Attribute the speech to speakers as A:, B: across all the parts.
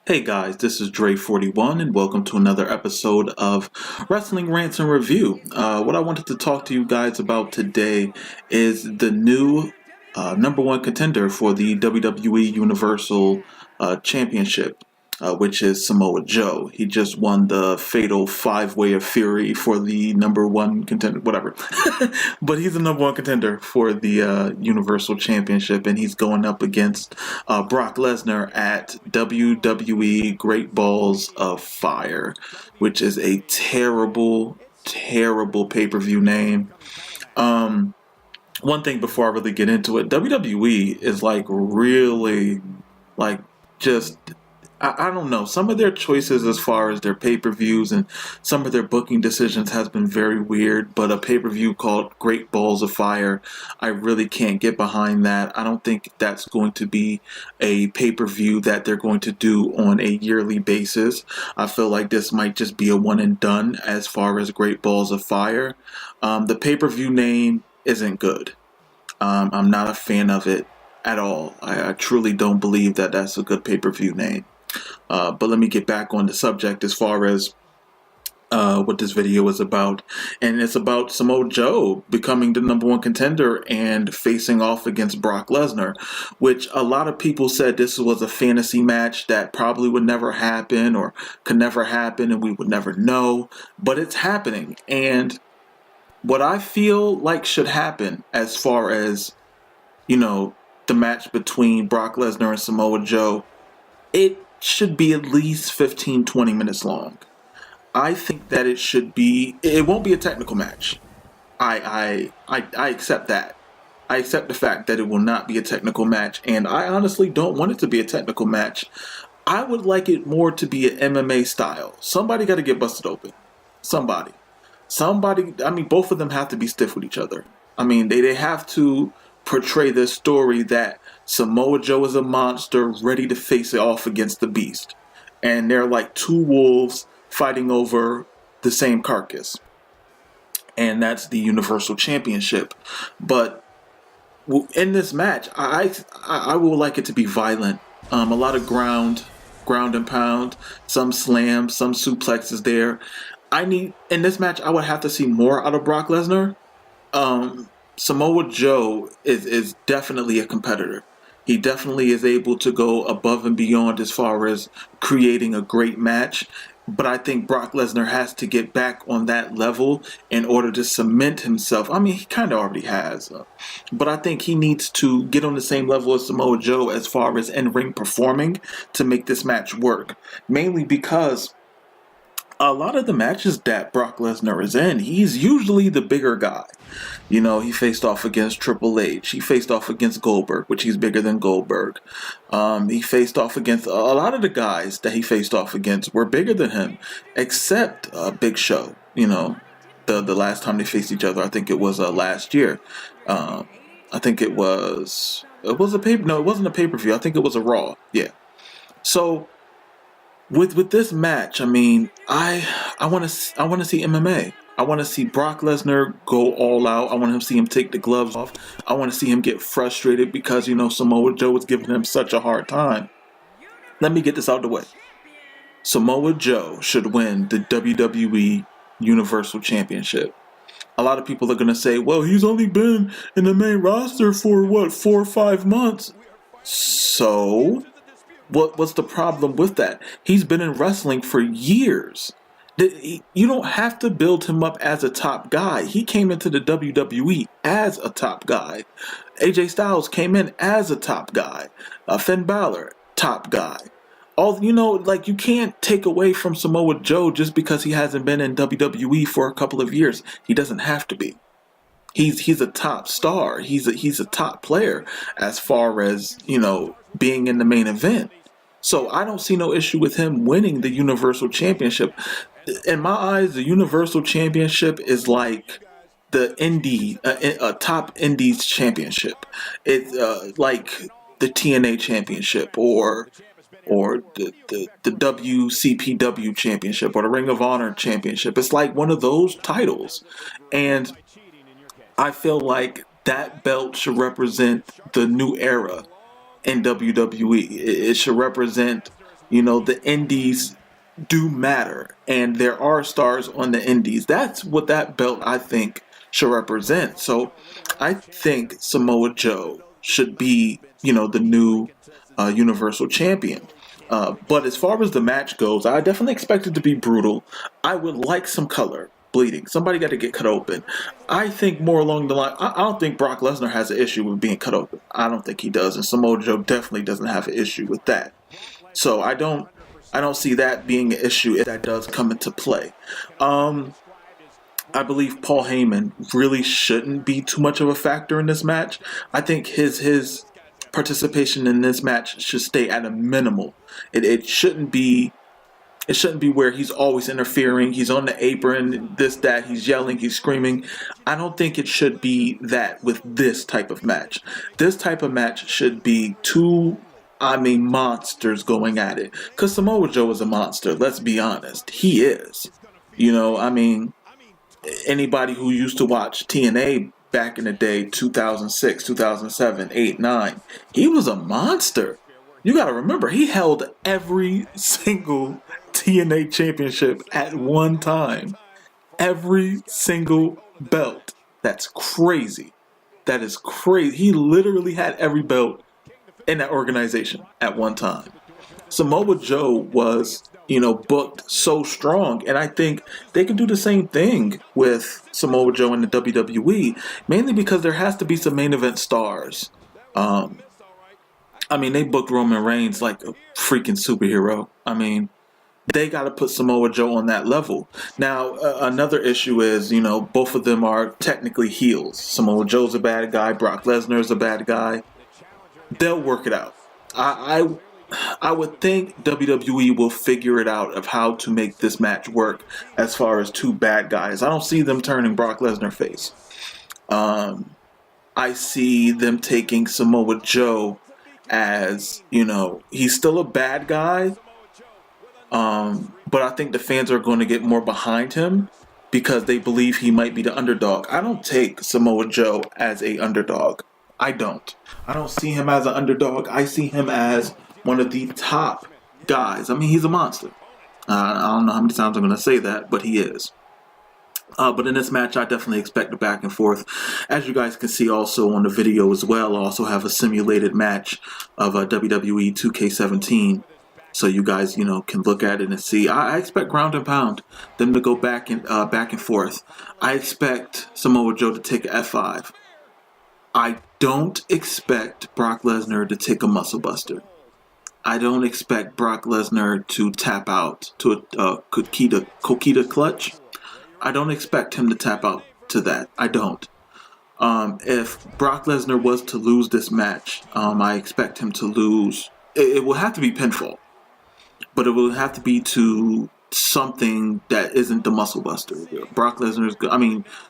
A: Hey guys, this is Dre41 and welcome to another episode of Wrestling Rants and Review. What I wanted to talk to you guys about today is the new number one contender for the WWE Universal Championship, which is Samoa Joe. He just won the fatal five-way of fury for the number one contender, whatever. But he's the number one contender for the Universal Championship, and he's going up against Brock Lesnar at WWE Great Balls of Fire, which is a terrible, terrible pay-per-view name. One thing before I really get into it, WWE is really just I don't know. Some of their choices as far as their pay-per-views and some of their booking decisions has been very weird, but a pay-per-view called Great Balls of Fire, I really can't get behind that. I don't think that's going to be a pay-per-view that they're going to do on a yearly basis. I feel like this might just be a one and done as far as Great Balls of Fire. The pay-per-view name isn't good. I'm not a fan of it at all. I truly don't believe that that's a good pay-per-view name. But let me get back on the subject as far as what this video is about. And it's about Samoa Joe becoming the number one contender and facing off against Brock Lesnar, which a lot of people said this was a fantasy match that probably would never happen or could never happen and we would never know. But it's happening. And what I feel like should happen as far as, the match between Brock Lesnar and Samoa Joe, it should be at least 15-20 minutes long. I think that it won't be a technical match. I accept that. I accept the fact that it will not be a technical match, and I honestly don't want it to be a technical match. I would like it more to be an MMA style. Somebody got to get busted open. Somebody, both of them have to be stiff with each other. They have to portray this story that Samoa Joe is a monster ready to face it off against the beast. And they're like two wolves fighting over the same carcass. And that's the Universal Championship. But in this match, I would like it to be violent. A lot of ground and pound, some slams, some suplexes there. In this match, I would have to see more out of Brock Lesnar. Samoa Joe is definitely a competitor. He definitely is able to go above and beyond as far as creating a great match. But I think Brock Lesnar has to get back on that level in order to cement himself. He kind of already has. But I think he needs to get on the same level as Samoa Joe as far as in-ring performing to make this match work. Mainly because a lot of the matches that Brock Lesnar is in, he's usually the bigger guy. He faced off against Triple H. He faced off against Goldberg, which he's bigger than Goldberg. He faced off against a lot of the guys that he faced off against were bigger than him, except Big Show. The last time they faced each other, I think it was last year. I think it was a pay. No, it wasn't a pay-per-view. I think it was a Raw. Yeah. So with this match, I want to see MMA. I want to see Brock Lesnar go all out. I want to see him take the gloves off. I want to see him get frustrated because, Samoa Joe was giving him such a hard time. Let me get this out of the way. Samoa Joe should win the WWE Universal Championship. A lot of people are going to say, well, he's only been in the main roster for, 4 or 5 months. So what's the problem with that? He's been in wrestling for years. You don't have to build him up as a top guy. He came into the WWE as a top guy. AJ Styles came in as a top guy. Finn Balor, top guy. You can't take away from Samoa Joe just because he hasn't been in WWE for a couple of years. He doesn't have to be. He's a top star. He's a top player as far as, being in the main event. So I don't see no issue with him winning the Universal Championship. In my eyes, the Universal Championship is like the top Indies Championship. It's like the TNA Championship or the WCPW Championship or the Ring of Honor Championship. It's like one of those titles. And I feel like that belt should represent the new era in WWE. It should represent The indies do matter, and there are stars on the indies. That's what that belt, I think, should represent. So I think Samoa Joe should be, the new Universal Champion. But as far as the match goes, I definitely expect it to be brutal. I would like some color, bleeding. Somebody got to get cut open. I think more along the line, I don't think Brock Lesnar has an issue with being cut open. I don't think he does, and Samoa Joe definitely doesn't have an issue with that. So I don't see that being an issue if that does come into play. I believe Paul Heyman really shouldn't be too much of a factor in this match. I think his participation in this match should stay at a minimal. It shouldn't be where he's always interfering. He's on the apron, this, that, he's yelling, he's screaming. I don't think it should be that with this type of match. This type of match should be two monsters going at it. Because Samoa Joe is a monster, let's be honest. He is. Anybody who used to watch TNA back in the day, 2006, 2007, 8, 9, he was a monster. You got to remember, he held every single TNA championship at one time. Every single belt. That's crazy. That is crazy. He literally had every belt in that organization at one time. Samoa Joe was, booked so strong, and I think they can do the same thing with Samoa Joe in the WWE, mainly because there has to be some main event stars. They booked Roman Reigns like a freaking superhero. They got to put Samoa Joe on that level. Now, another issue is, both of them are technically heels. Samoa Joe's a bad guy. Brock Lesnar's a bad guy. They'll work it out. I would think WWE will figure it out of how to make this match work as far as two bad guys. I don't see them turning Brock Lesnar face. I see them taking Samoa Joe as, he's still a bad guy, but I think the fans are going to get more behind him because they believe he might be the underdog. I don't take Samoa Joe as a underdog. I don't see him as an underdog. I see him as one of the top guys. He's a monster. I don't know how many times I'm going to say that, but he is. But in this match, I definitely expect a back and forth. As you guys can see also on the video as well, I also have a simulated match of WWE 2K17. So you guys, can look at it and see. I expect ground and pound, them to go back and forth. I expect Samoa Joe to take a F5. I don't expect Brock Lesnar to take a muscle buster. I don't expect Brock Lesnar to tap out to a Coquita clutch. I don't expect him to tap out to that. I don't. If Brock Lesnar was to lose this match, I expect him to lose. It will have to be pinfall, but it will have to be to something that isn't the muscle buster. Brock Lesnar's,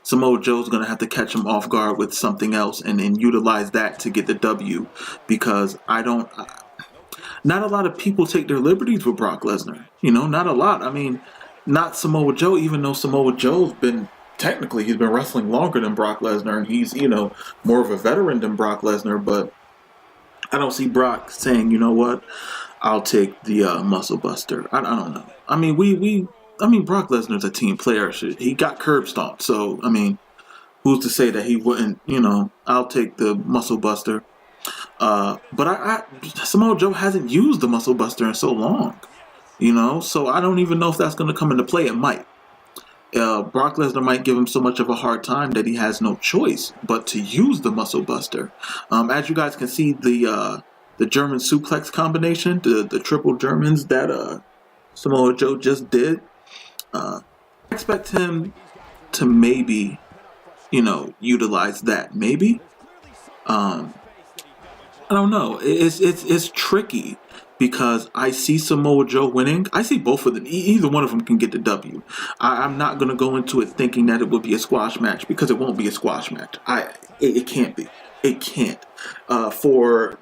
A: Samoa Joe's going to have to catch him off guard with something else and utilize that to get the W, because not a lot of people take their liberties with Brock Lesnar. Not a lot. Not Samoa Joe, even though Samoa Joe's been, technically, he's been wrestling longer than Brock Lesnar, and he's, more of a veteran than Brock Lesnar, but I don't see Brock saying, you know what, I'll take the muscle buster. I don't know. Brock Lesnar's a team player. He got curb stomped, so, who's to say that he wouldn't, I'll take the muscle buster. But Samoa Joe hasn't used the muscle buster in so long, so I don't even know if that's going to come into play. It might. Brock Lesnar might give him so much of a hard time that he has no choice but to use the muscle buster. As you guys can see, the German suplex combination, the triple Germans that Samoa Joe just did, I expect him to maybe, utilize that. Maybe. I don't know. It's tricky because I see Samoa Joe winning. I see both of them. Either one of them can get the W. I'm not going to go into it thinking that it will be a squash match, because it won't be a squash match. It can't be. It can't. For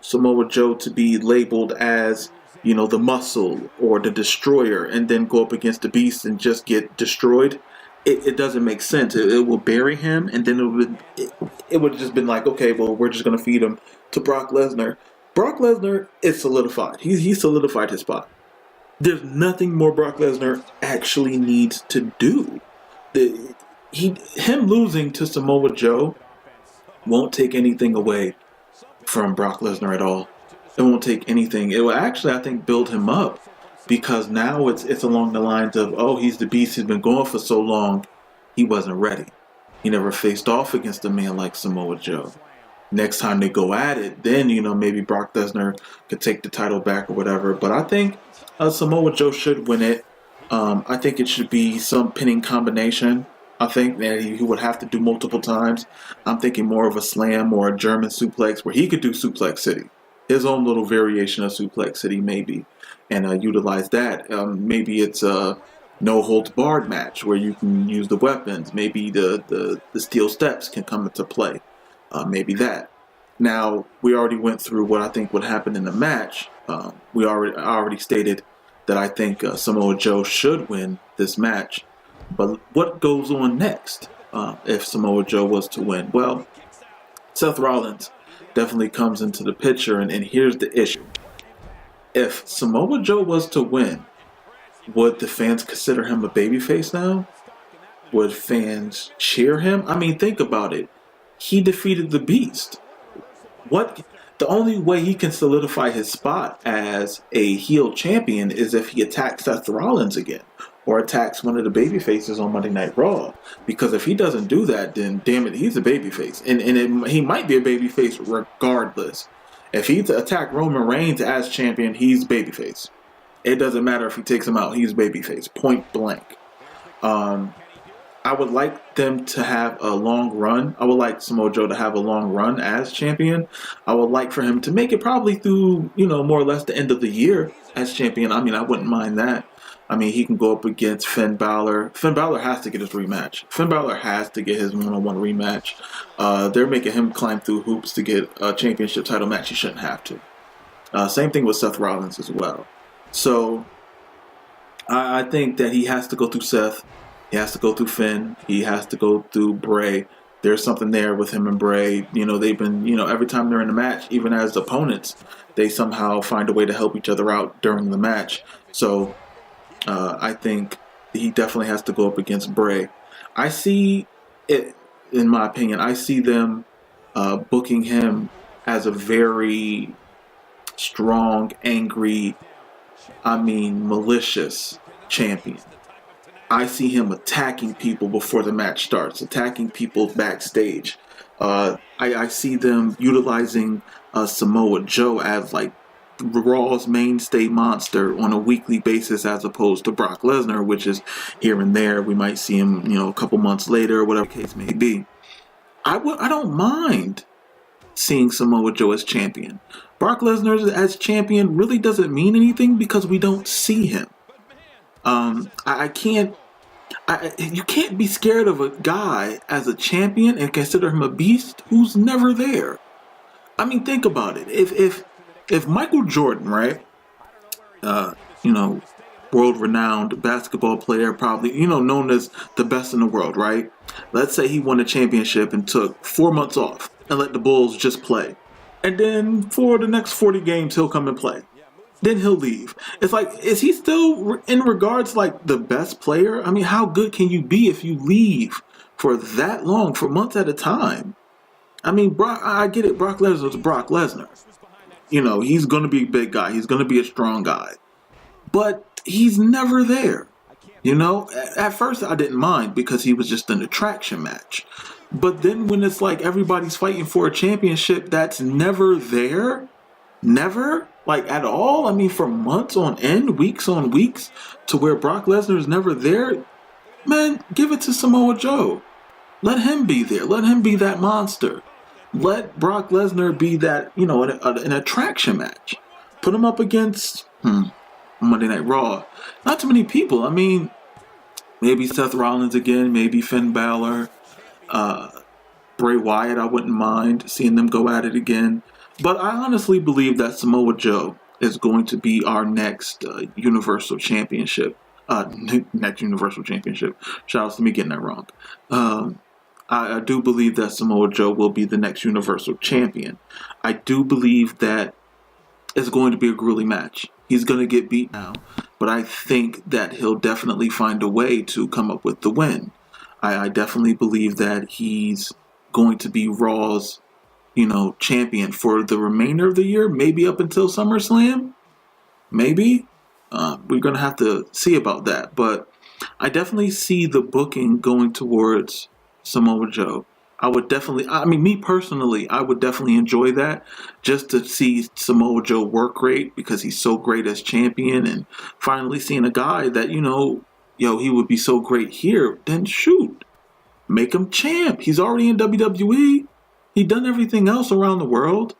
A: Samoa Joe to be labeled as the muscle or the destroyer and then go up against the beast and just get destroyed, it doesn't make sense. It will bury him, and then it would have just been like, okay, well, we're just going to feed him to Brock Lesnar. Brock Lesnar is solidified. He solidified his spot. There's nothing more Brock Lesnar actually needs to do. Him losing to Samoa Joe won't take anything away from Brock Lesnar at all. It won't take anything. It will actually, I think, build him up, because now it's along the lines of, oh, he's the beast. He's been going for so long. He wasn't ready. He never faced off against a man like Samoa Joe. Next time they go at it, then, maybe Brock Lesnar could take the title back or whatever. But I think Samoa Joe should win it. I think it should be some pinning combination. I think that he would have to do multiple times. I'm thinking more of a slam or a German suplex where he could do Suplex City. His own little variation of Suplex City maybe. And utilize that. Maybe it's a no holds barred match where you can use the weapons. Maybe the steel steps can come into play. Maybe that. Now, we already went through what I think would happen in the match. I already stated that I think Samoa Joe should win this match. But what goes on next if Samoa Joe was to win? Well, Seth Rollins definitely comes into the picture, and here's the issue. If Samoa Joe was to win, would the fans consider him a babyface now? Would fans cheer him? I mean, think about it. He defeated the Beast. The only way he can solidify his spot as a heel champion is if he attacks Seth Rollins again, or attacks one of the babyfaces on Monday Night Raw. Because if he doesn't do that, then damn it, he's a babyface, and he might be a babyface regardless. If he attack Roman Reigns as champion, he's babyface. It doesn't matter if he takes him out, he's babyface, point blank. I would like them to have a long run. I would like Samoa Joe to have a long run as champion. I would like for him to make it probably through, more or less the end of the year as champion. I mean, I wouldn't mind that. I mean, he can go up against Finn Balor. Finn Balor has to get his rematch. Finn Balor has to get his one-on-one rematch. They're making him climb through hoops to get a championship title match. He shouldn't have to. Same thing with Seth Rollins as well. So, I think that he has to go through Seth. He has to go through Finn. He has to go through Bray. There's something there with him and Bray. They've been, every time they're in a match, even as opponents, they somehow find a way to help each other out during the match. So, I think he definitely has to go up against Bray. I see it, in my opinion, I see them booking him as a very strong, angry, malicious champion. I see him attacking people before the match starts, attacking people backstage. I see them utilizing Samoa Joe as like Raw's mainstay monster on a weekly basis, as opposed to Brock Lesnar, which is here and there. We might see him, a couple months later, whatever the case may be. I don't mind seeing Samoa Joe as champion. Brock Lesnar as champion really doesn't mean anything because we don't see him. You can't be scared of a guy as a champion and consider him a beast who's never there. I mean, think about it. If Michael Jordan, right, world-renowned basketball player, probably, known as the best in the world, right? Let's say he won a championship and took 4 months off and let the Bulls just play. And then for the next 40 games, he'll come and play. Then he'll leave. It's like, is he still, in regards, like, the best player? I mean, how good can you be if you leave for that long, for months at a time? I mean, I get it. Brock Lesnar's Brock Lesnar. He's going to be a big guy. He's going to be a strong guy. But he's never there. At first I didn't mind because he was just an attraction match. But then when it's like everybody's fighting for a championship that's never there, never, like at all, I mean, for months on end, weeks on weeks, to where Brock Lesnar is never there, man, give it to Samoa Joe. Let him be there. Let him be that monster. Let Brock Lesnar be that, an attraction match. Put him up against Monday Night Raw. Not too many people. I mean, maybe Seth Rollins again, maybe Finn Balor, Bray Wyatt. I wouldn't mind seeing them go at it again. But I honestly believe that Samoa Joe is going to be our next Universal Championship. Next Universal Championship. Shout out to me getting that wrong. I do believe that Samoa Joe will be the next Universal Champion. I do believe that it's going to be a grueling match. He's going to get beat now, but I think that he'll definitely find a way to come up with the win. I definitely believe that he's going to be Raw's, champion for the remainder of the year, maybe up until SummerSlam. Maybe. We're going to have to see about that. But I definitely see the booking going towards Samoa Joe. Me personally, I would definitely enjoy that just to see Samoa Joe work great because he's so great as champion, and finally seeing a guy that, he would be so great here, then shoot, make him champ. He's already in WWE. He done everything else around the world.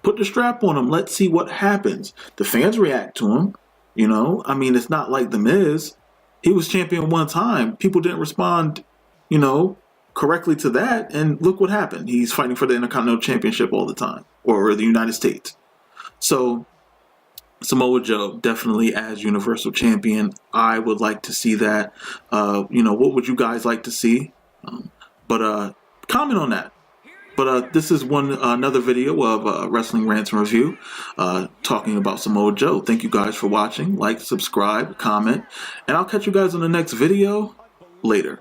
A: Put the strap on him. Let's see what happens. The fans react to him. It's not like The Miz. He was champion one time. People didn't respond, correctly to that. And look what happened. He's fighting for the Intercontinental Championship all the time, or the United States. So Samoa Joe definitely as Universal Champion. I would like to see that. What would you guys like to see? But comment on that. But this is another video of Wrestling Rants and Review talking about Samoa Joe. Thank you guys for watching. Like, subscribe, comment, and I'll catch you guys in the next video. Later.